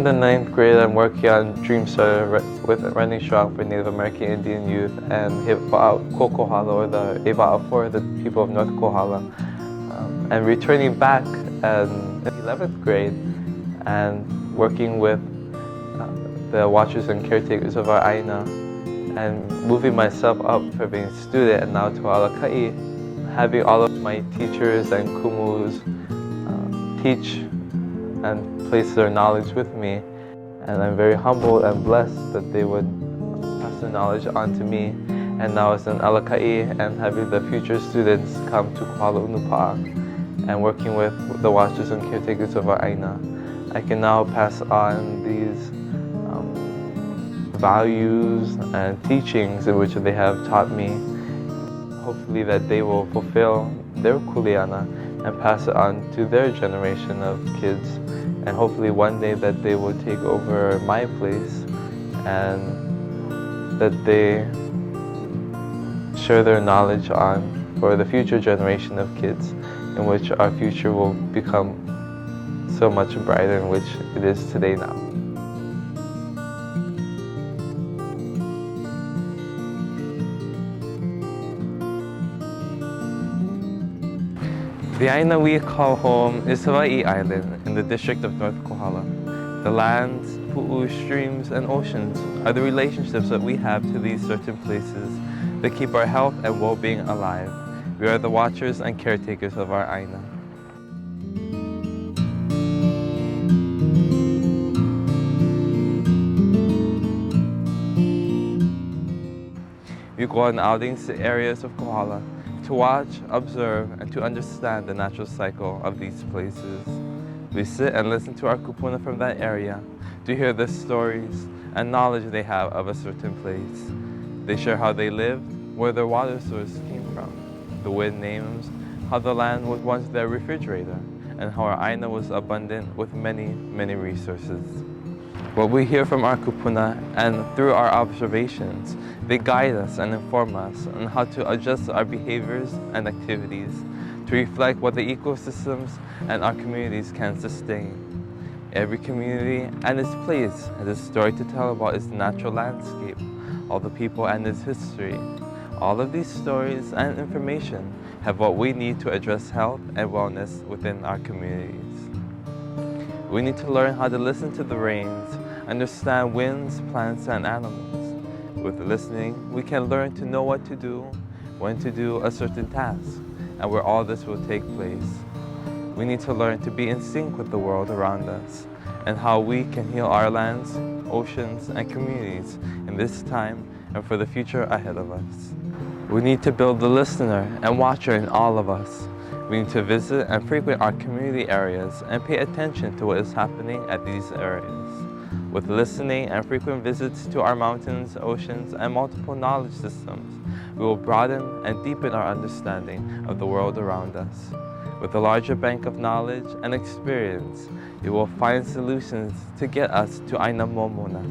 in the 9th grade, I'm working on Dream Starter with Running Strong for Native American Indian youth and Kohala, or the Iva'a for the people of North Kohala. And returning back in the 11th grade and working with the watchers and caretakers of our Aina, and moving myself up from being a student and now to Alakai, having all of my teachers and kumus teach and place their knowledge with me. And I'm very humbled and blessed that they would pass their knowledge on to me. And now as an Alakai and having the future students come to Kohala Unupa'a and working with the watchers and caretakers of our Aina, I can now pass on these values and teachings in which they have taught me. Hopefully that they will fulfill their kuleana and pass it on to their generation of kids, and hopefully one day that they will take over my place and that they share their knowledge on for the future generation of kids, in which our future will become so much brighter in which it is today now. The Aina we call home is Hawaii Island in the district of North Kohala. The lands, pu'u, streams, and oceans are the relationships that we have to these certain places that keep our health and well-being alive. We are the watchers and caretakers of our Aina. We go on outings to areas of Kohala to watch, observe, and to understand the natural cycle of these places. We sit and listen to our kupuna from that area to hear the stories and knowledge they have of a certain place. They share how they lived, where their water source came from, the wind names, how the land was once their refrigerator, and how our Aina was abundant with many, many resources. What we hear from our kupuna and through our observations, they guide us and inform us on how to adjust our behaviors and activities to reflect what the ecosystems and our communities can sustain. Every community and its place has a story to tell about its natural landscape, all the people and its history. All of these stories and information have what we need to address health and wellness within our communities. We need to learn how to listen to the rains, understand winds, plants, and animals. With listening, we can learn to know what to do, when to do a certain task, and where all this will take place. We need to learn to be in sync with the world around us and how we can heal our lands, oceans, and communities in this time and for the future ahead of us. We need to build the listener and watcher in all of us. We need to visit and frequent our community areas and pay attention to what is happening at these areas. With listening and frequent visits to our mountains, oceans, and multiple knowledge systems, we will broaden and deepen our understanding of the world around us. With a larger bank of knowledge and experience, we will find solutions to get us to Aina Momona,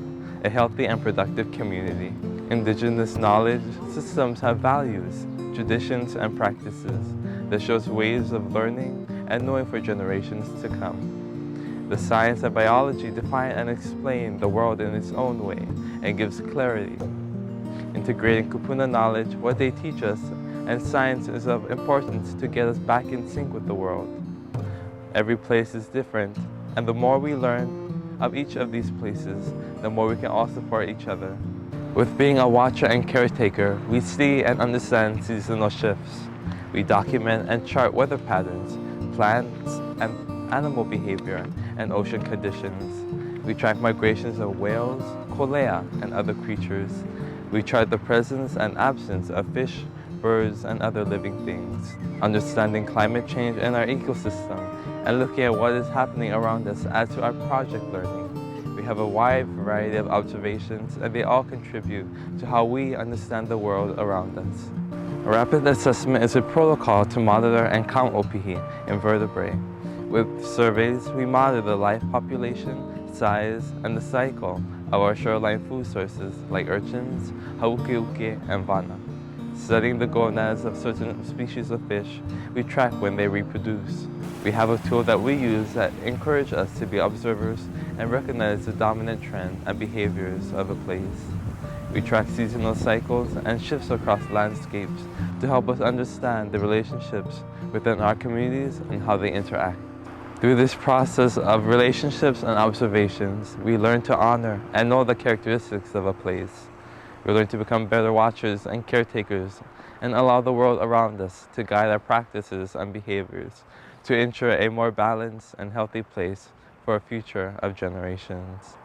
a healthy and productive community. Indigenous knowledge systems have values, traditions, and practices that shows ways of learning and knowing for generations to come. The science and biology define and explain the world in its own way and gives clarity. Integrating kupuna knowledge, what they teach us, and science is of importance to get us back in sync with the world. Every place is different, and the more we learn of each of these places, the more we can all support each other. With being a watcher and caretaker, we see and understand seasonal shifts. We document and chart weather patterns, plants and animal behavior, and ocean conditions. We track migrations of whales, kolea, and other creatures. We chart the presence and absence of fish, birds, and other living things. Understanding climate change in our ecosystem and looking at what is happening around us adds to our project learning. We have a wide variety of observations, and they all contribute to how we understand the world around us. A rapid assessment is a protocol to monitor and count opihi in vertebrae. With surveys, we monitor the life population, size, and the cycle of our shoreline food sources like urchins, haukiuki, and vana. Studying the gonads of certain species of fish, we track when they reproduce. We have a tool that we use that encourages us to be observers and recognize the dominant trend and behaviors of a place. We track seasonal cycles and shifts across landscapes to help us understand the relationships within our communities and how they interact. Through this process of relationships and observations, we learn to honor and know the characteristics of a place. We learn to become better watchers and caretakers and allow the world around us to guide our practices and behaviors to ensure a more balanced and healthy place for a future of generations.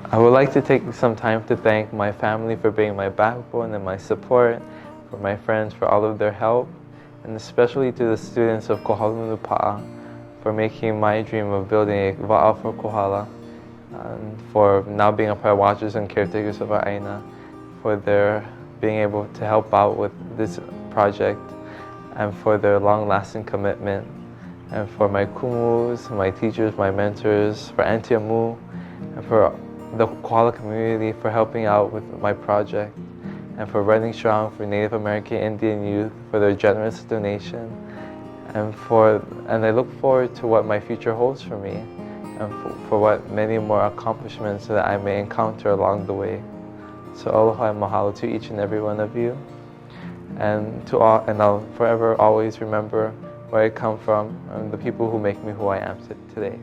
I would like to take some time to thank my family for being my backbone and my support, for my friends for all of their help, and especially to the students of Kohala Unupa'a for making my dream of building a wa'a for Kohala, and for now being a part of Watchers and Caretakers of our Aina, for their being able to help out with this project, and for their long-lasting commitment, and for my kumus, my teachers, my mentors, for Auntie Amu, and for the Kohala community for helping out with my project, and for Running Strong for Native American Indian youth for their generous donation, and I look forward to what my future holds for me, and for what many more accomplishments that I may encounter along the way. So aloha and mahalo to each and every one of you, and I'll forever always remember where I come from and the people who make me who I am today.